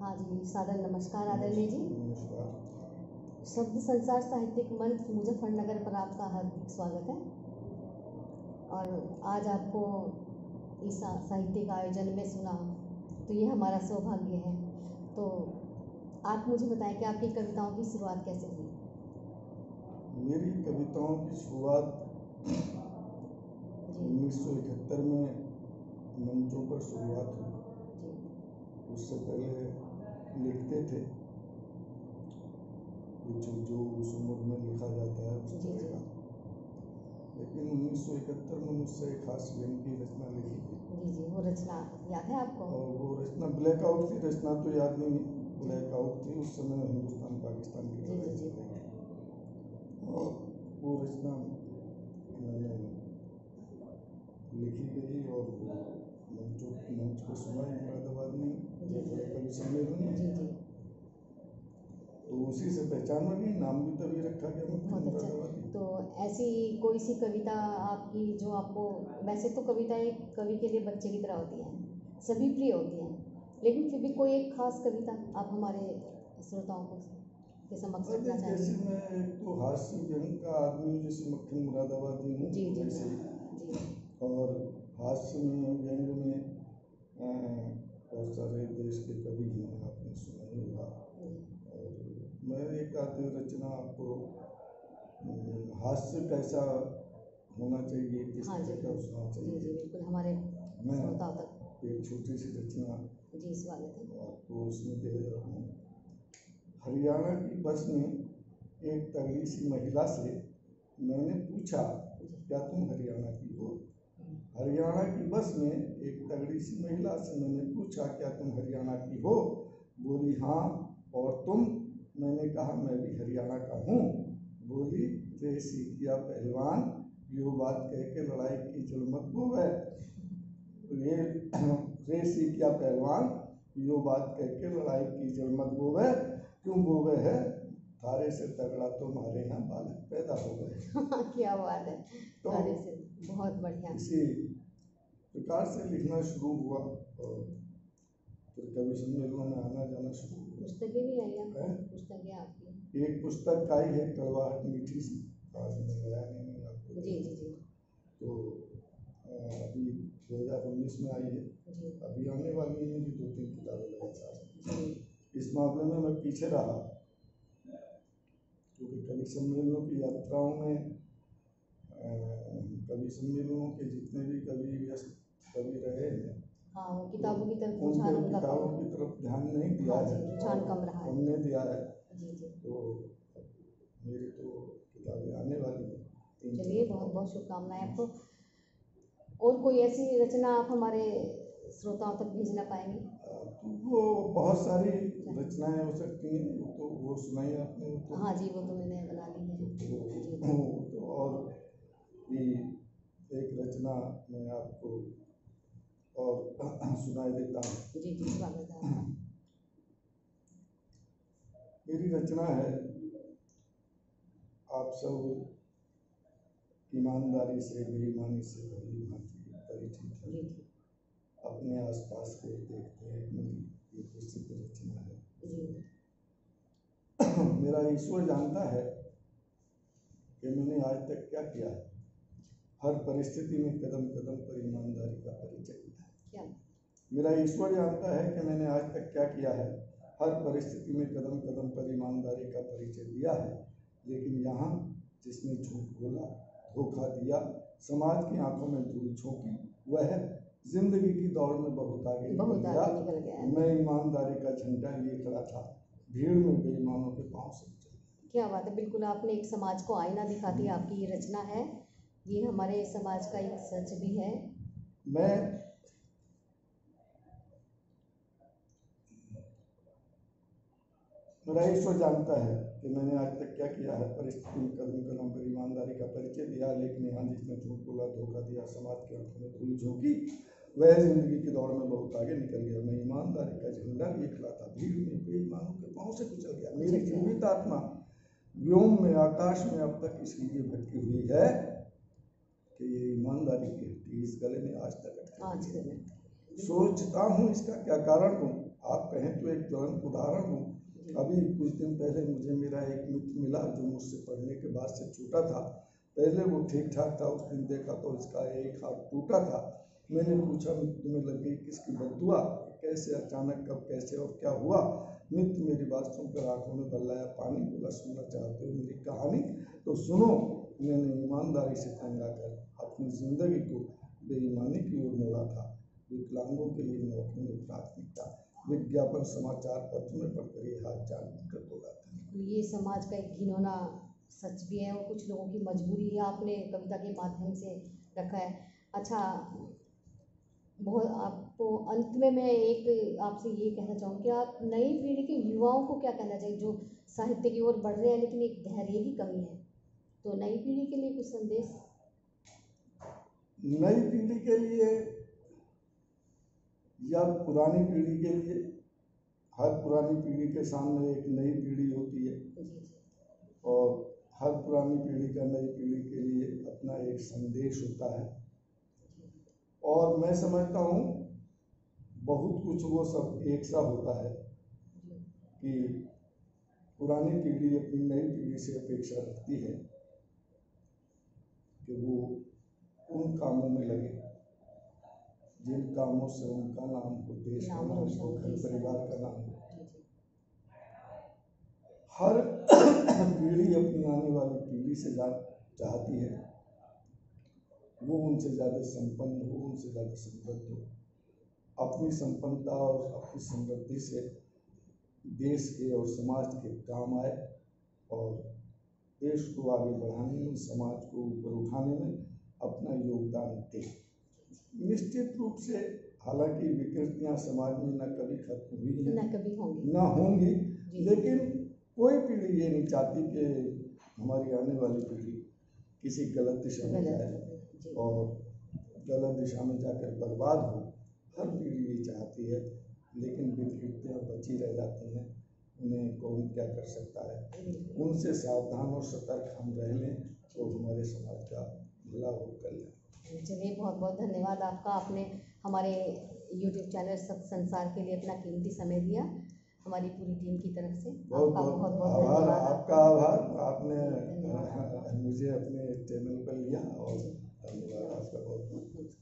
हाँ जी, सादर नमस्कार आदरणीय जी। नमस्कार। शब्द संसार साहित्यिक मंच मुजफ्फरनगर पर आपका हार्दिक स्वागत है। और आज आपको इस साहित्यिक आयोजन में सुना तो ये हमारा सौभाग्य है। तो आप मुझे बताएं कि आपकी कविताओं की शुरुआत कैसे हुई? मेरी कविताओं की शुरुआत 1971 में मंचों पर शुरुआत हुई। उससे पहले लिखते थे कुछ जो उस उम्र में लिखा जाता है उस तरह का, लेकिन 1971 में मुझसे एक हास्य की रचना लिखी थी। जी, वो रचना याद है आपको? और वो रचना ब्लैकआउट की रचना तो याद नहीं, ब्लैकआउट थी। उस समय हिंदुस्तान पाकिस्तान की लड़ाई चल रही थी और वो रचना मैंने लिखी गई और मंच पर सुनाई मुरादाबाद में बड़े कवि सम्मेलन में। तो उसी से पहचान बनी, नाम भी तभी रखा गया मुरादाबादी। तो ऐसी कोई सी कविता आपकी जो आपको, वैसे तो कविताएं कवि के लिए बच्चे की तरह होती हैं, सभी प्रिय होती हैं, लेकिन फिर भी कोई एक खास कविता आप हमारे श्रोताओं को के समक्ष रखना चाहेंगे? जैसे मैं एक तो हास्य व्यंग का आदमी हूँ, जैसे मक्खन मुरादाबादी हूँ वैसे, और हास्य में व्यंग में बहुत सारे देश के कवि हैं, आपने सुना ही होगा। और मैं एक आधी रचना आपको, हास्य कैसा होना चाहिए, किस तरह का सुनना चाहिए। जी बिल्कुल, हमारे श्रोताओं तक एक छोटी सी रचना जी स्वागत है आपको उसमें दे रहा हूँ। हरियाणा की बस में एक तगड़ी सी महिला से मैंने पूछा, क्या तुम हरियाणा की हो? हरियाणा की बस में एक तगड़ी सी महिला से मैंने पूछा, क्या तुम हरियाणा की हो? बोली हाँ, और तुम? मैंने कहा मैं भी हरियाणा का हूँ। बोली रे सीखिया पहलवान, यो बात कह के लड़ाई की जल मत बोवे। रे सीखिया पहलवान, यो बात कह के लड़ाई की जल मत बोवे। क्यों बोवे है? थारे से तगड़ा तो हमारे यहाँ बालक पैदा हो गए। क्या बात है, तो थारे से बहुत बढ़िया। इसी प्रकार से लिखना शुरू हुआ और फिर कवि सम्मेलनों में आना जाना शुरू हुआ। पुस्तकें भी आई आपको? पुस्तकें आपकी? एक पुस्तक आई है कड़वाहट मीठी सी, आज मैं गया नहीं आपको। जी तो अभी 2019 में आई है, अभी आने वाली है, मेरी 2-3 किताबें लगातार। इस मामले में मैं पीछे रहा क्योंकि कवि सम्मेलनों की यात्राओं में कवि सम्मेलनों के जितने भी कवि रहे हैं, किताबों की तरफ किताबों की तरफ ध्यान नहीं दिया है, रुझान कम रहा है, हमने दिया है। जी तो मेरी तो किताबें आने वाली है। चलिए, बहुत बहुत शुभकामनाएं आपको। और कोई ऐसी रचना आप हमारे श्रोताओं तक भेजना पाएंगे? तो वो बहुत सारी रचनाएं हो सकती हैं, तो वो सुनाई आपने तो। हाँ जी, वो तो मैंने बना ली है। तो और भी एक रचना मैं आपको और सुनाई देता हूँ। जी स्वागत है आपका। मेरी रचना है, आप सब ईमानदारी से बेईमानी से भली भांति परिचित हैं, अपने आसपास को देखते हैं। मेरी ये प्रसिद्ध रचना है। मेरा ईश्वर जानता है कि मैंने आज तक क्या किया है। हर परिस्थिति में कदम कदम पर ईमानदारी का परिचय दिया है। मेरा ईश्वर जानता है कि मैंने आज तक क्या किया है। हर परिस्थिति में कदम कदम पर ईमानदारी का परिचय दिया है। लेकिन यहाँ जिसने झूठ बोला, धोखा दिया, समाज की आंखों में धूल झोंकी, वह जिंदगी की दौड़ में बहुत आगे निकल गया। मैं ईमानदारी का झंडा लिए खड़ा था, भीड़ में बेईमानों के पांव से चल गया। क्या बात है, बिल्कुल आपने एक समाज को आईना दिखाती है आपकी ये रचना है। ये हमारे समाज का एक सच भी है। मेरा ईश्वर जानता है कि मैंने आज तक क्या किया है। परिस्थिति में कदम कदम पर ईमानदारी का परिचय दिया, लेकिन यहाँ जिसने झूठ बोला, धोखा दिया, समाज के आंखों में धूल झोंकी, वह जिंदगी की दौड़ में बहुत आगे निकल गया। मैं ईमानदारी का झंडा लिए खड़ा था, भीड़ में बेईमानों के पांव से कुचल गया। मेरी जीवित आत्मा व्योम में, आकाश में अब तक इसलिए भटकी हुई है कि ये ईमानदारी की हड्डी इस गले में आज तक अटकी। सोचता हूँ इसका क्या कारण हूँ, आप कहें तो एक ज्वलंत उदाहरण हूँ। अभी कुछ दिन पहले मुझे मेरा एक मित्र मिला जो मुझसे पढ़ने के बाद से छूटा था। पहले वो ठीक ठाक था, उस दिन देखा तो उसका एक हाथ टूटा था। मैंने पूछा तुम्हें लग गई किसकी बद्दुआ, कैसे अचानक, कब, कैसे और क्या हुआ? मित्र मेरी बात सुनकर आंखों में बल्लाया पानी, बोला सुनना चाहते हो मेरी कहानी तो सुनो। मैंने ईमानदारी से तंग आकर अपनी जिंदगी को बेईमानी की ओर मोड़ा था। विकलांगों के लिए नौकरी में प्राथमिकता, विज्ञापन समाचार पत्र में पढ़कर ये हाथ जानबूझकर तोड़ा था। ये समाज का एक घिनौना सच भी है और कुछ लोगों की मजबूरी है, आपने कविता के माध्यम से रखा है। अच्छा, बहुत आपको अंत में मैं एक आपसे ये कहना चाहूँगी कि आप नई पीढ़ी के युवाओं को क्या कहना चाहिए जो साहित्य की ओर बढ़ रहे हैं लेकिन एक धैर्य की कमी है, तो नई पीढ़ी के लिए कुछ संदेश? नई पीढ़ी के लिए या पुरानी पीढ़ी के लिए, हर पुरानी पीढ़ी के सामने एक नई पीढ़ी होती है और हर पुरानी पीढ़ी का नई पीढ़ी के लिए अपना एक संदेश होता है। और मैं समझता हूँ बहुत कुछ वो सब एक सा होता है कि पुरानी पीढ़ी अपनी नई पीढ़ी से अपेक्षा रखती है कि वो उन कामों में लगे जिन कामों से उनका नाम हो, देश का नाम हो, घर परिवार का नाम हो। हर पीढ़ी अपनी आने वाली पीढ़ी से चाहती है वो उनसे ज़्यादा संपन्न हो, उनसे ज़्यादा समृद्ध हो, अपनी संपन्नता और अपनी समृद्धि से देश के और समाज के काम आए और देश को आगे बढ़ाने में, समाज को ऊपर उठाने में अपना योगदान दे। निश्चित रूप से हालांकि विकृतियां समाज में न कभी खत्म हुई हैं, न कभी होंगी, न होंगी, लेकिन कोई पीढ़ी ये नहीं चाहती कि हमारी आने वाली पीढ़ी किसी गलत दिशा में जाए और गलत दिशा में जाकर बर्बाद हो। हर पीढ़ी ये चाहती है, लेकिन विकृतियां बची रह जाती हैं, उन्हें कौन क्या कर सकता है। उनसे सावधान और सतर्क हम रह लें तो हमारे समाज का भला हो कल्याण। चलिए, बहुत बहुत धन्यवाद आपका, आपने हमारे YouTube चैनल सत्य संसार के लिए अपना कीमती समय दिया। हमारी पूरी टीम की तरफ से आपका बहुत बहुत आभार। आपका आभार, आपने मुझे अपने चैनल पर लिया और धन्यवाद आपका बहुत बहुत।